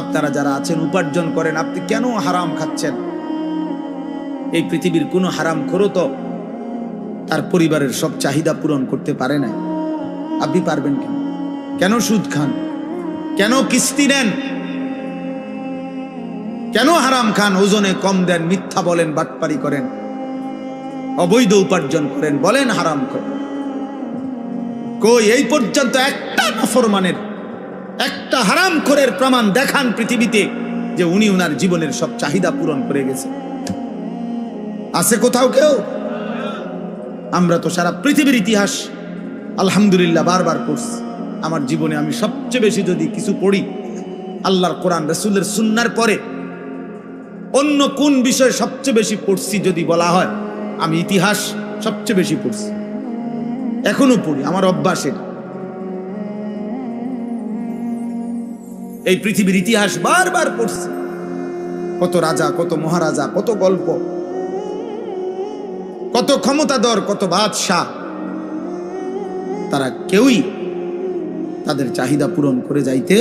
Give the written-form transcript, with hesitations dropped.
আপনারা যারা আছেন উপার্জন করেন, আপনি কেন হারাম খাচ্ছেন? এই পৃথিবীর কোনো হারামখোরও তো তার পরিবারের সব চাহিদা পূরণ করতে পারে না। আপনি পারবেন কেন? কেন সুদ খান? কেন কিস্তি নেন? কেন হারাম খান? ওজনে কম দেন, মিথ্যা বলেন, বাটপারি করেন, অবৈধ উপার্জন করেন, বলেন হারাম করেন। কই এই পর্যন্ত একটা নাফরমানের, একটা হারামখোরের প্রমাণ দেখান পৃথিবীতে যে উনি উনার জীবনের সব চাহিদা পূরণ করে গেছে? আছে কোথাও কেউ? আমরা তো সারা পৃথিবীর ইতিহাস আলহামদুলিল্লাহ বারবার পড়ছি। আমার জীবনে আমি সবচেয়ে বেশি যদি কিছু পড়ি আল্লাহর কোরআন রাসূলের সুন্নাহর পরে অন্য কোন বিষয় সবচেয়ে বেশি পড়ছি যদি বলা হয়, আমি ইতিহাস সবচেয়ে বেশি পড়ছি, এখনো পড়ি, আমার অভ্যাস এটা। এই পৃথিবীর ইতিহাস বারবার পড়ছি, কত রাজা, কত মহারাজা, কত গল্প, কত ক্ষমতাধর, কত বাদশাহ, তারা কেউই তাদের চাহিদা পূরণ করে যাইতে